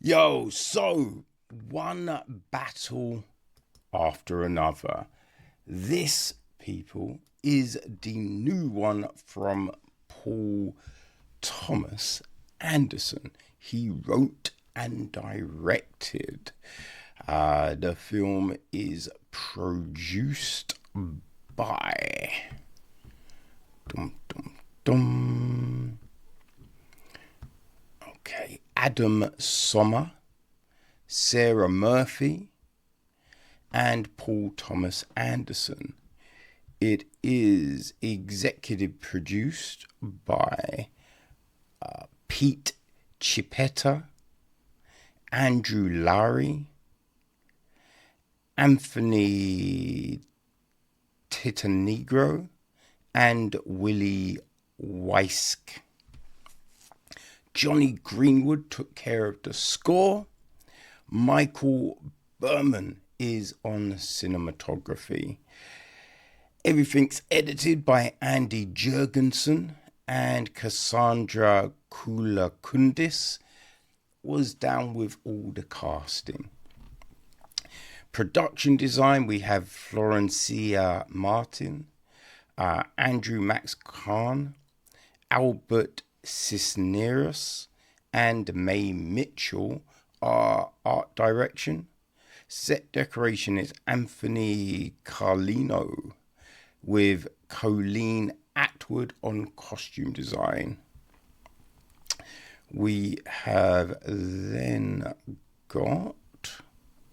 So one battle after another. This, people, is the new one from Paul Thomas Anderson. He wrote and directed. The film is produced by Adam Sommer, Sarah Murphy, and Paul Thomas Anderson. It is executive produced by Pete Chippetta, Andrew Lowry, Anthony Titanegro, and Willie Weisk. Johnny Greenwood took care of the score. Michael Berman is on cinematography. Everything's edited by Andy Jurgensen, and Cassandra Koulakundis was down with all the casting. Production design, we have Florencia Martin, Andrew Max Khan, Albert Cisneros, and May Mitchell are art direction. Set decoration is Anthony Carlino, with Colleen Atwood on costume design. We have then got...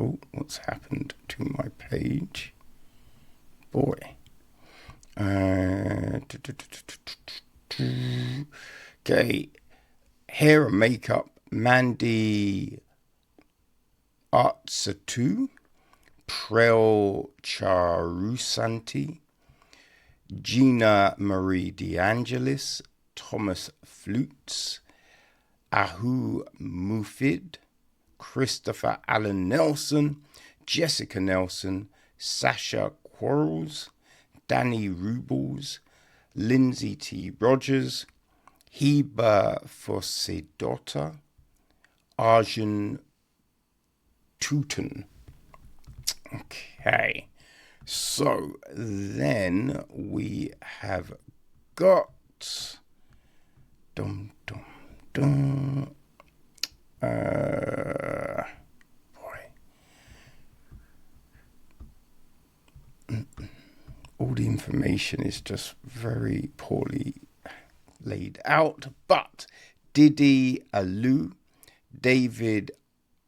Oh, what's happened to my page? Boy. Okay. Hair and makeup, Mandy Artsatu, Prel Charusanti, Gina Marie DeAngelis, Thomas Flutes, Ahu Mufid, Christopher Allen Nelson, Jessica Nelson, Sasha Quarles, Danny Rubles, Lindsay T. Rogers, Heba Fosedota, Arjun Tutan. Okay, so then we have got all the information is just very poorly laid out, but Didi Alu, David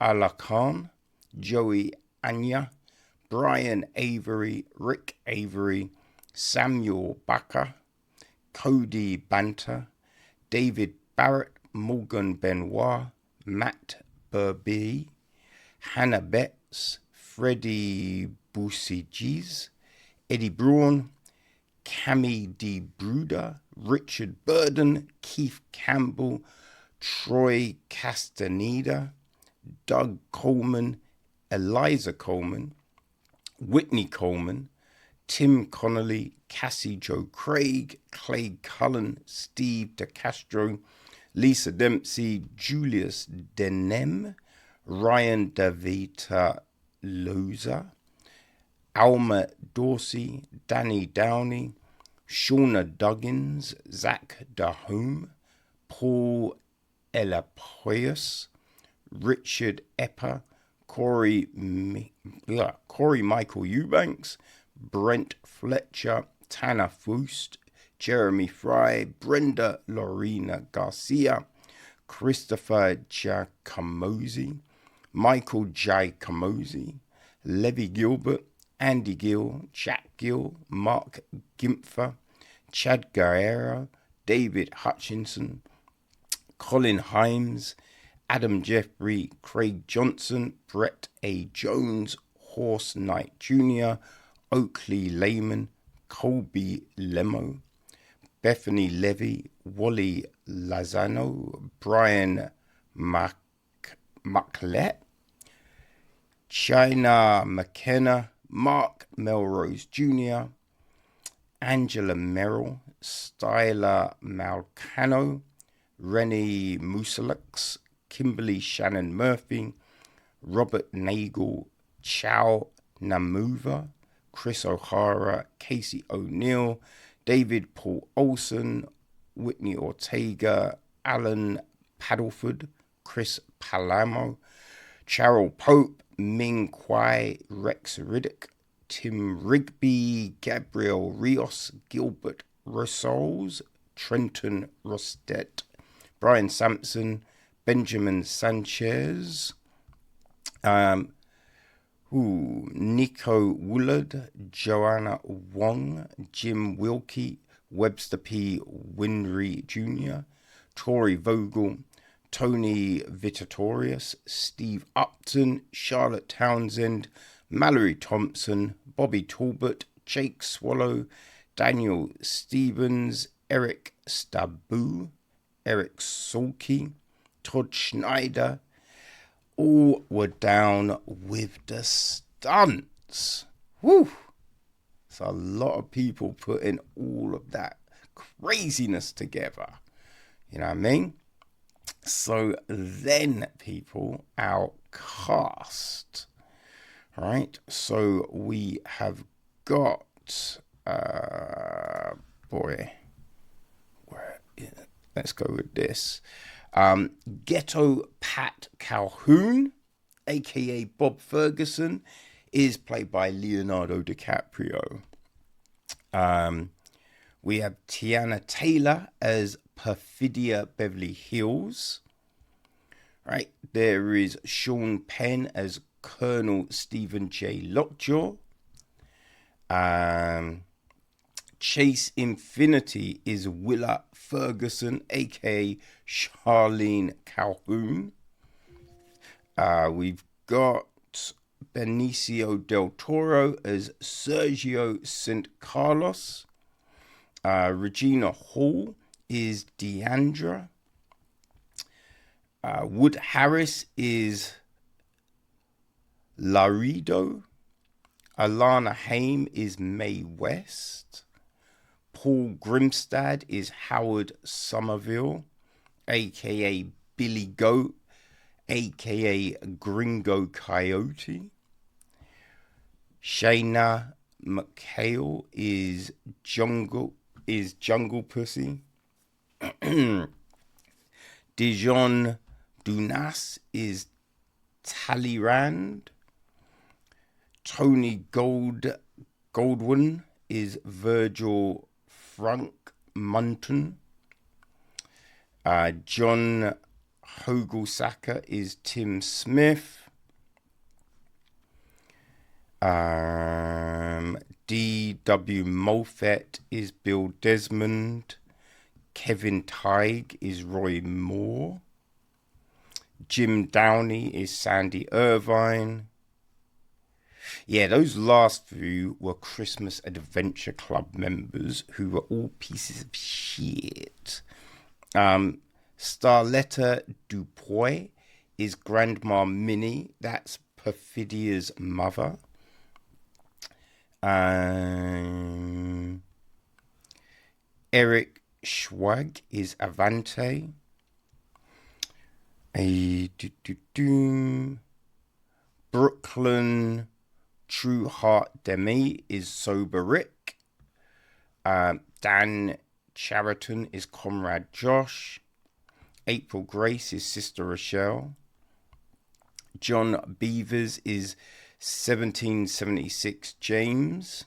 Alakan, Joey Anya, Brian Avery, Rick Avery, Samuel Bakker, Cody Banter, David Barrett, Morgan Benoit, Matt Burby, Hannah Betts, Freddie Boussiges, Eddie Braun, Cami D. Bruder, Richard Burden, Keith Campbell, Troy Castaneda, Doug Coleman, Eliza Coleman, Whitney Coleman, Tim Connolly, Cassie Joe Craig, Clay Cullen, Steve DeCastro, Lisa Dempsey, Julius Denem, Ryan Davita Loza, Alma Dorsey, Danny Downey, Shauna Duggins, Zach Dahome, Paul Elapoyas, Richard Epper, Corey Michael Eubanks, Brent Fletcher, Tanner Fust, Jeremy Fry, Brenda Lorena Garcia, Christopher Giacomosi, Michael Giacomosi, Levy Gilbert, Andy Gill, Jack Gill, Mark Gimpfer, Chad Guerrero, David Hutchinson, Colin Himes, Adam Jeffrey, Craig Johnson, Brett A. Jones, Horse Knight Jr., Oakley Lehman, Colby Lemo, Bethany Levy, Wally Lozano, Brian Maclet, Shayna McHayle, Mark Melrose Jr., Angela Merrill, Styler Malcano, Rennie Musalix, Kimberly Shannon Murphy, Robert Nagel, Chow Namuva, Chris O'Hara, Casey O'Neill, David Paul Olson, Whitney Ortega, Alan Paddleford, Chris Palamo, Cheryl Pope, Ming Kwai, Rex Riddick, Tim Rigby, Gabriel Rios, Gilbert Rossols, Trenton Rostet, Brian Sampson, Benjamin Sanchez, Nico Woolard, Joanna Wong, Jim Wilkie, Webster P. Winry Jr., Tori Vogel, Tony Vitatorius, Steve Upton, Charlotte Townsend, Mallory Thompson, Bobby Talbot, Jake Swallow, Daniel Stevens, Eric Stabu, Eric Sulky, Todd Schneider, all were down with the stunts. Woo! So a lot of people putting all of that craziness together. You know what I mean? So then, people, our cast. Right? So we have got, let's go with this. Ghetto Pat Calhoun, aka Bob Ferguson, is played by Leonardo DiCaprio. We have Tiana Taylor as Perfidia Beverly Hills. Right, there is Sean Penn as Colonel Stephen J. Lockjaw. Chase Infiniti is Willa Ferguson, aka Charlene Calhoun. We've got Benicio del Toro as Sergio St. Carlos. Regina Hall is Deandra. Wood Harris is Laredo. Alana Haim is Mae West. Paul Grimstad is Howard Somerville, aka Billy Goat, aka Gringo Coyote. Shayna McHayle is Jungle Pussy. Dijon Dunas is Talleyrand. Tony Goldwyn is Virgil Frank Munton. John Hogelsacker is Tim Smith. D.W. Moffett is Bill Desmond. Kevin Teig is Roy Moore. Jim Downey is Sandy Irvine. Yeah, those last few were Christmas Adventure Club members who were all pieces of shit. Starletta Dupoy is Grandma Minnie. That's Perfidia's mother. Eric Schwag is Avante. Brooklyn Trueheart Demme is Sober Rick. Dan Chariton is Comrade Josh. April Grace is Sister Rochelle. John Beavers is 1776 James.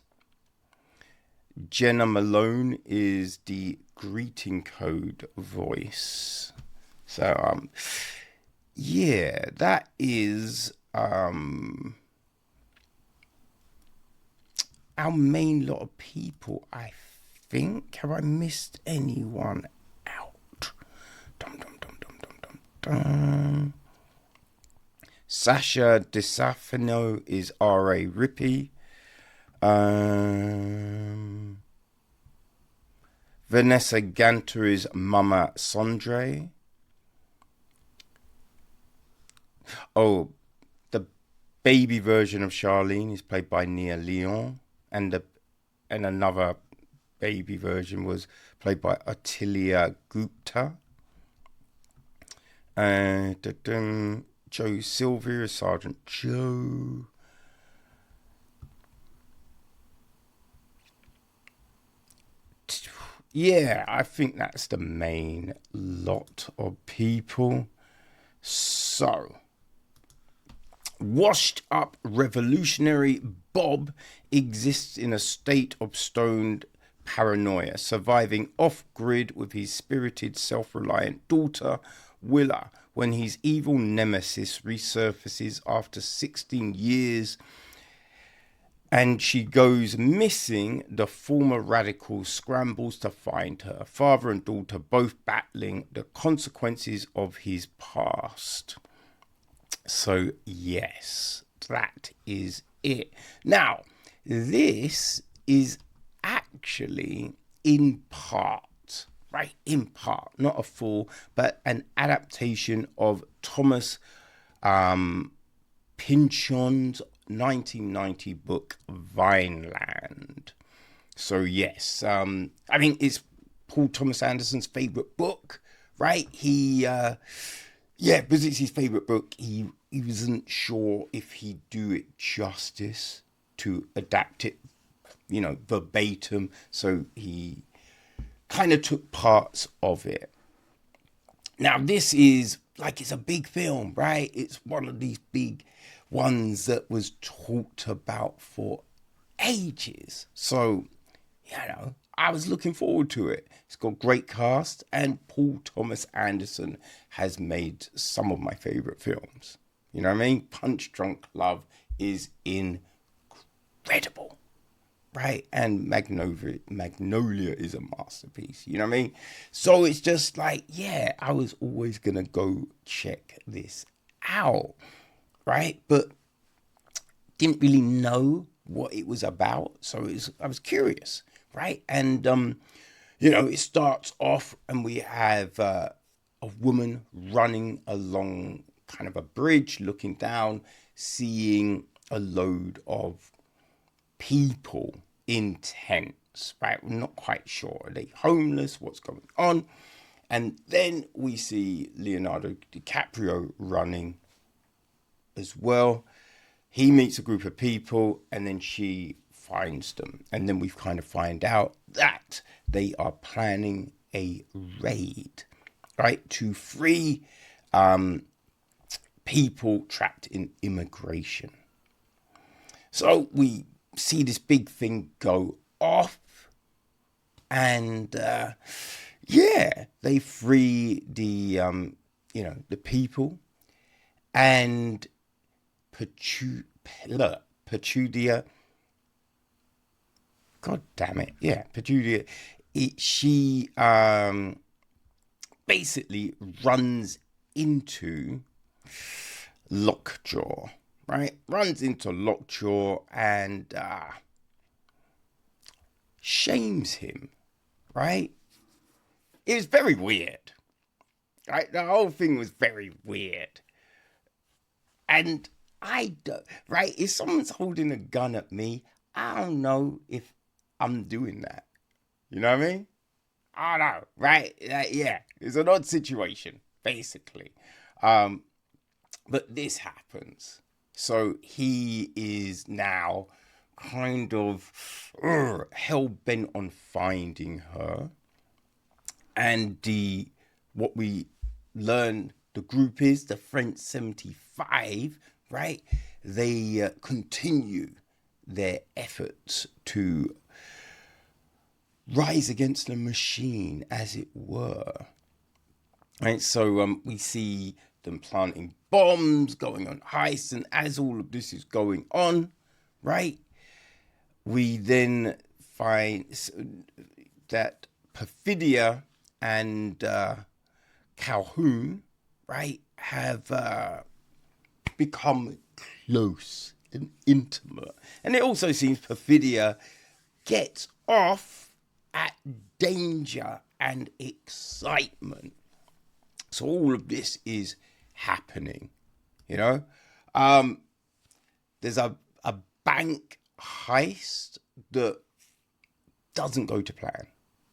Jenna Malone is the greeting code voice. So, yeah, that is our main lot of people, I think. Have I missed anyone out? Dum, dum, dum, dum, dum, dum, dum. Sasha DeSafino is R.A. Rippey. Vanessa Ganter is Mama Sondre. Oh, the baby version of Charlene is played by Nia Leon, and another baby version was played by Attilia Gupta. Joe Sylvia, Sergeant Joe. Yeah, I think that's the main lot of people. So, washed up revolutionary Bob exists in a state of stoned paranoia, surviving off-grid with his spirited, self-reliant daughter, Willa, when his evil nemesis resurfaces after 16 years and she goes missing. The former radical scrambles to find her, father and daughter both battling the consequences of his past. So, yes, that is it. Now, this is actually in part, right? In part, not a full, but an adaptation of Thomas Pynchon's 1990 book Vineland. So yes, I mean it's Paul Thomas Anderson's favorite book, right? Because it's his favorite book, he wasn't sure if he'd do it justice to adapt it, verbatim. So he kind of took parts of it. Now this is it's a big film, right? It's one of these big ones that was talked about for ages. So, I was looking forward to it. It's got great cast, and Paul Thomas Anderson has made some of my favorite films. You know what I mean? Punch Drunk Love is incredible, right? And Magnolia is a masterpiece. You know what I mean? So it's just I was always going to go check this out. Right, but didn't really know what it was about, so I was curious, right? And it starts off, and we have a woman running along kind of a bridge, looking down, seeing a load of people in tents. Right, we're not quite sure. Are they homeless? What's going on? And then we see Leonardo DiCaprio running as well. He meets a group of people, and then she finds them, and then we kind of find out that they are planning a raid, right, to free people trapped in immigration. So we see this big thing go off, and they free the people, and Petudia. God damn it. Yeah, Petudia. She basically runs into Lockjaw, right? Runs into Lockjaw and shames him, right? It was very weird, right? The whole thing was very weird. And if someone's holding a gun at me, I don't know if I'm doing that. You know what I mean? I don't know, right? It's an odd situation, basically. But this happens. So he is now kind of hell-bent on finding her. And what we learn the group is, the French 75, right? They continue their efforts to rise against the machine, as it were. Right, so we see them planting bombs, going on heists, and as all of this is going on, right, we then find that Perfidia and Calhoun, right, have become close and intimate. And it also seems Perfidia gets off at danger and excitement. So all of this is happening, There's a bank heist that doesn't go to plan,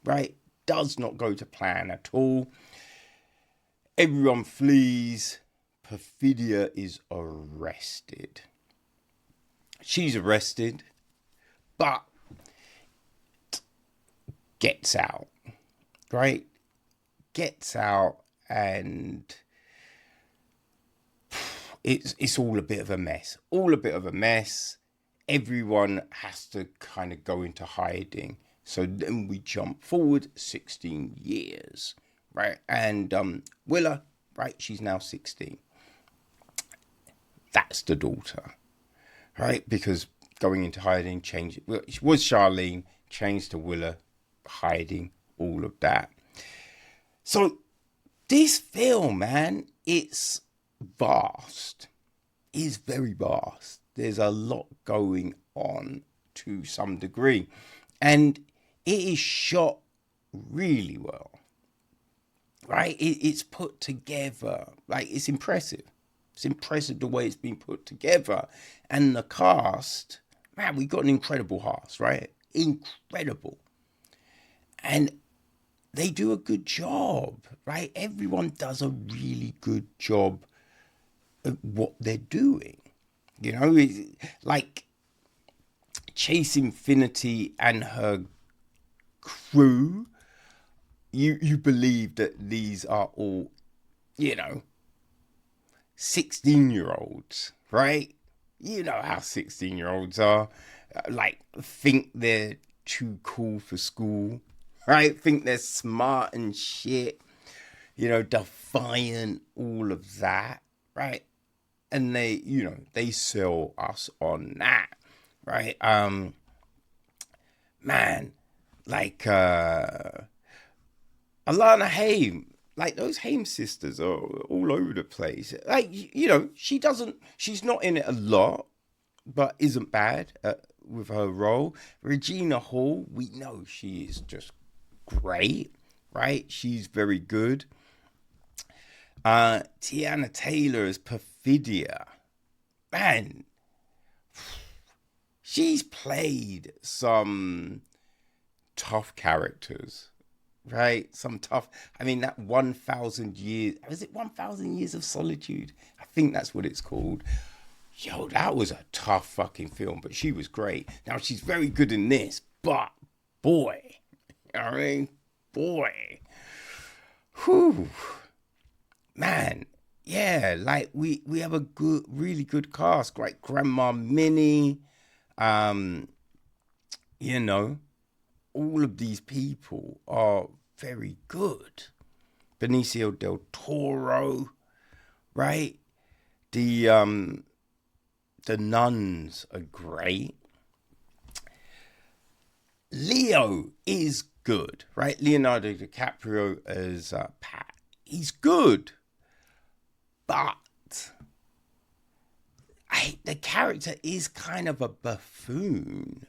right? Does not go to plan at all. Everyone flees. Perfidia is arrested. She's arrested, but gets out, right? Gets out, and it's all a bit of a mess. All a bit of a mess. Everyone has to kind of go into hiding. So then we jump forward 16 years, right? And Willa, right? She's now 16. That's the daughter, right? Because going into hiding, changed. Well, it was Charlene, changed to Willa, hiding, all of that. So this film, man, it's vast. It's very vast. There's a lot going on to some degree. And it is shot really well, right? It's put together. Like, it's impressive. It's impressive the way it's been put together. And the cast, man, we got an incredible cast, right? Incredible. And they do a good job, right? Everyone does a really good job at what they're doing. You know, like Chase Infiniti and her crew, you believe that these are all, 16-year-olds, right? You know how 16-year-olds are. Like, think they're too cool for school, right? Think they're smart and shit, defiant, all of that, right? And they sell us on that, right? Man, like Alana Haim, like those Haim sisters are all over the place. Like, she's not in it a lot, but isn't bad with her role. Regina Hall, we know she is just great, right? She's very good. Tiana Taylor as Perfidia. Man, she's played some tough characters, right? That 1,000 years, is it 1,000 years of solitude? I think that's what it's called. Yo, that was a tough fucking film, but she was great. Now, she's very good in this, but boy, whew. Man, yeah, like we have a really good cast, like Grandma Minnie, all of these people are very good. Benicio del Toro, right? The nuns are great. Leo is good, right? Leonardo DiCaprio as Pat. He's good. But the character is kind of a buffoon,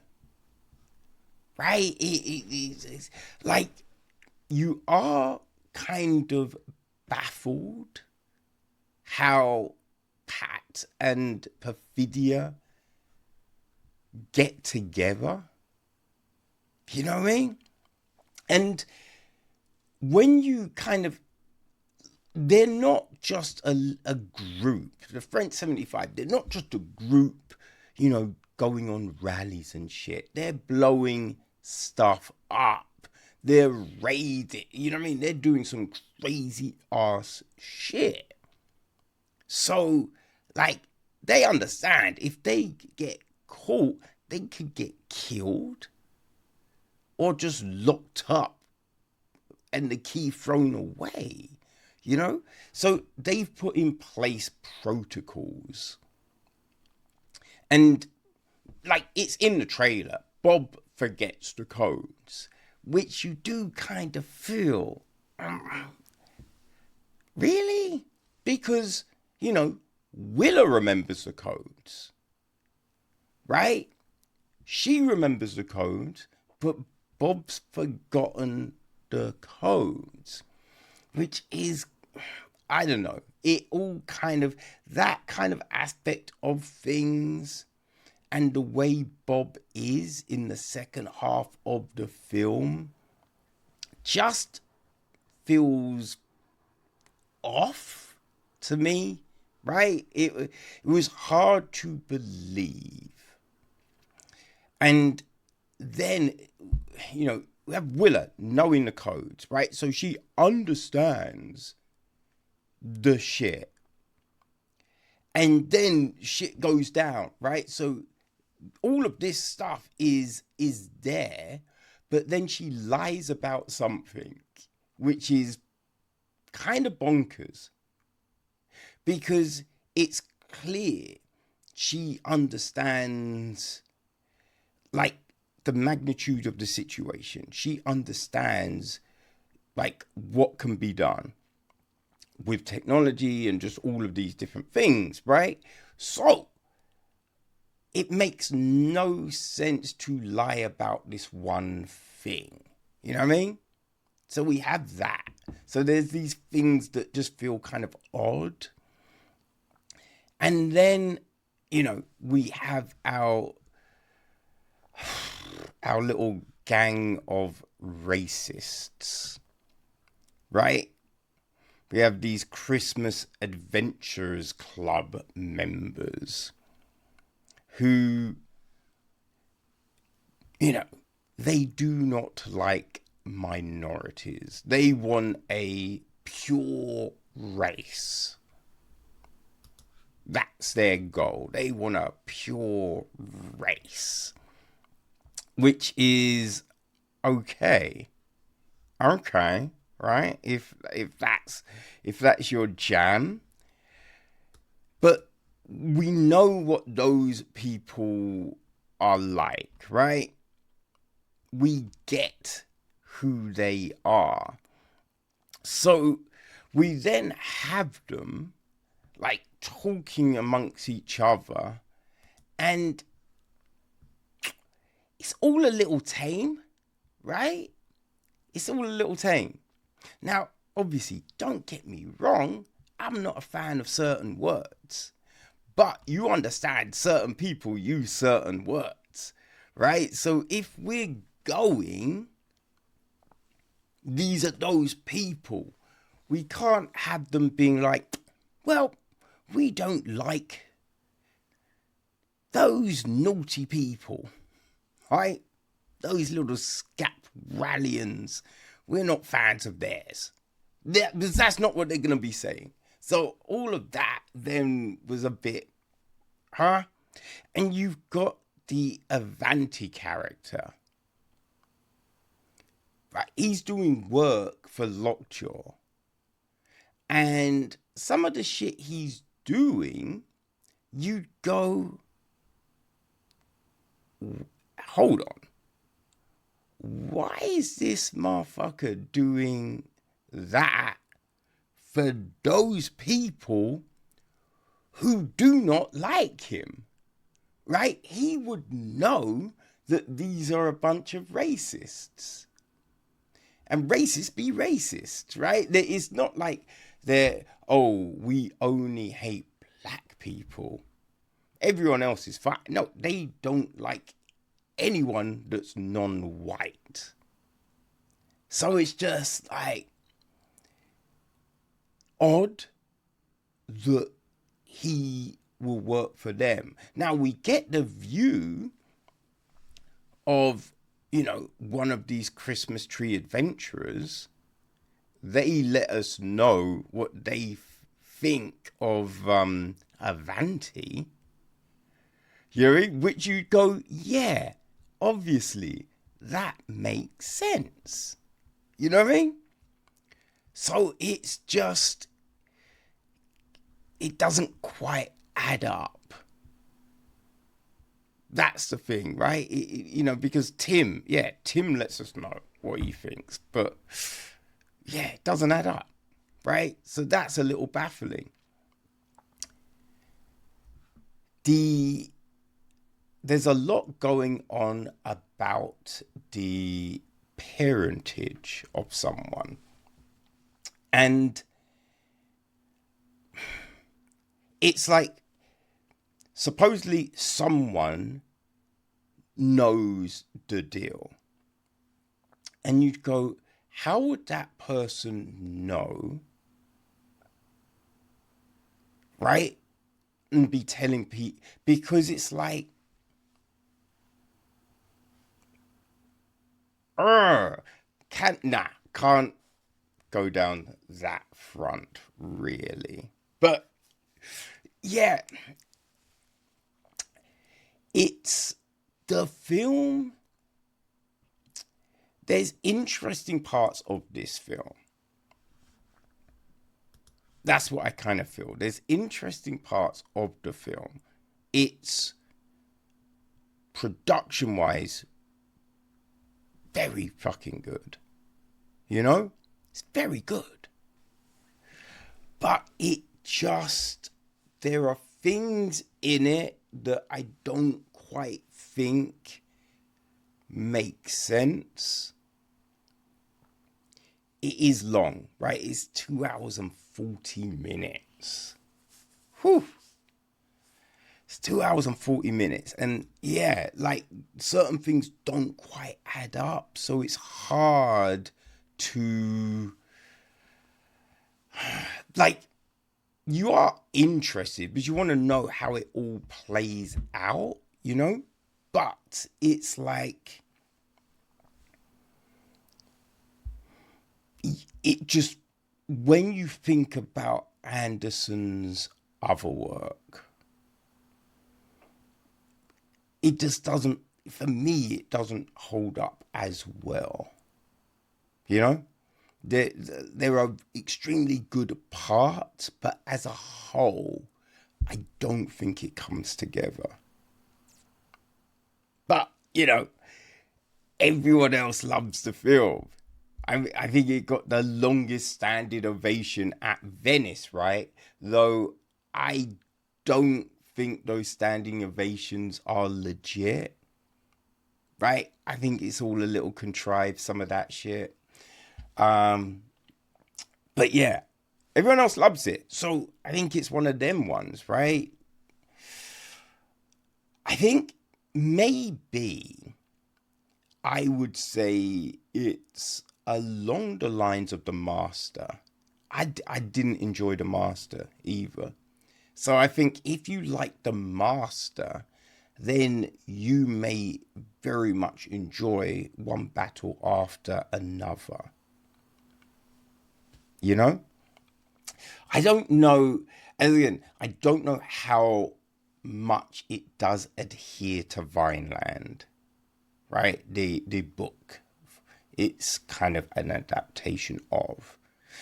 right? It's like you are kind of baffled how Pat and Perfidia get together. You know what I mean? And when you kind of, they're not just a group. The French 75, they're not just a group, going on rallies and shit. They're blowing stuff up. They're raiding, They're doing some crazy ass shit. So, like, they understand if they get caught, they could get killed or just locked up and the key thrown away. So they've put in place protocols. And, like, it's in the trailer. Bob forgets the codes, which you do kind of feel, really? Because, Willa remembers the codes, right? She remembers the codes, but Bob's forgotten the codes, which is, I don't know, it all kind of, that kind of aspect of things and the way Bob is in the second half of the film just feels off to me, right? It was hard to believe. And then, we have Willa knowing the codes, right? So she understands the shit. And then shit goes down, right? So all of this stuff is there, but then she lies about something, which is kind of bonkers. Because it's clear she understands, like, the magnitude of the situation. She understands, like, what can be done with technology and just all of these different things, right? So it makes no sense to lie about this one thing. You know what I mean? So we have that. So there's these things that just feel kind of odd. And then, we have our little gang of racists, right? We have these Christmas Adventurers Club members who, they do not like minorities. They want a pure race. That's their goal. They want a pure race, which is okay, right? If that's your jam, but we know what those people are like, right? We get who they are. So we then have them, like, talking amongst each other, and it's all a little tame, right? It's all a little tame. Now, obviously, don't get me wrong, I'm not a fan of certain words, but you understand certain people use certain words, right? So if we're going, these are those people, we can't have them being like, well, we don't like those naughty people, right? Those little scap-rallions, we're not fans of theirs. That's not what they're going to be saying. So all of that then was a bit, And you've got the Avanti character, right? He's doing work for Lockjaw. And some of the shit he's doing, you go, hold on. Why is this motherfucker doing that for those people who do not like him? Right? He would know that these are a bunch of racists. And racists be racist, right? It's not like we only hate black people. Everyone else is fine. No, they don't like anyone that's non-white. So it's just like odd that he will work for them. Now we get the view of, one of these Christmas tree adventurers. They let us know what they think of Avanti. Which you go, yeah, obviously, that makes sense. You know what I mean? So it's just, it doesn't quite add up. That's the thing, right? Because Tim lets us know what he thinks, but it doesn't add up, right? So that's a little baffling. There's a lot going on about the parentage of someone. And it's like, supposedly someone knows the deal. And you'd go, how would that person know right? And be telling people, because it's like, can't go down that front, really. But yeah, it's the film. There's interesting parts of this film. That's what I kind of feel. There's interesting parts of the film. It's production wise very fucking good. You know? It's very good. But it just, there are things in it that I don't quite think make sense. It is long, right? It's 2 hours and 40 minutes. Whew. It's 2 hours and 40 minutes. And yeah, like certain things don't quite add up. So it's hard to, like, you are interested because you want to know how it all plays out, you know? But it's like, it just, when you think about Anderson's other work, it just doesn't, for me, it doesn't hold up as well. You know? There are extremely good parts, but as a whole, I don't think it comes together. But, you know, everyone else loves the film. I think it got the longest standing ovation at Venice, right? Though I don't think those standing ovations are legit, right? I think it's all a little contrived, some of that shit. But yeah, everyone else loves it. So I think it's one of them ones, right? I think maybe I would say it's along the lines of The Master. I didn't enjoy The Master either. So I think if you like The Master, then you may very much enjoy One Battle After Another. You know? I don't know, and again, I don't know how much it does adhere to Vineland, right? The book. It's kind of an adaptation of.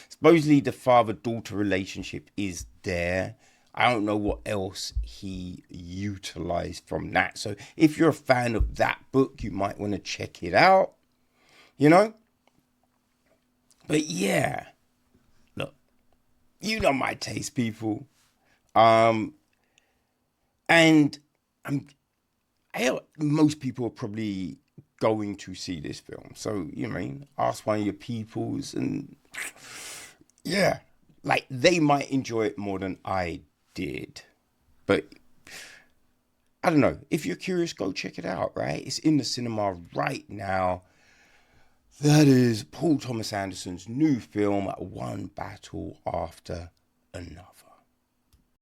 Supposedly the father-daughter relationship is there. I don't know what else he utilized from that. So if you're a fan of that book, you might want to check it out. You know? But yeah. Look, you know my taste, people. And most people are probably going to see this film. So, you know what I mean? Ask one of your peoples and yeah, like they might enjoy it more than I did. But I don't know. If you're curious, go check it out, right? It's in the cinema right now. That is Paul Thomas Anderson's new film, One Battle After Another.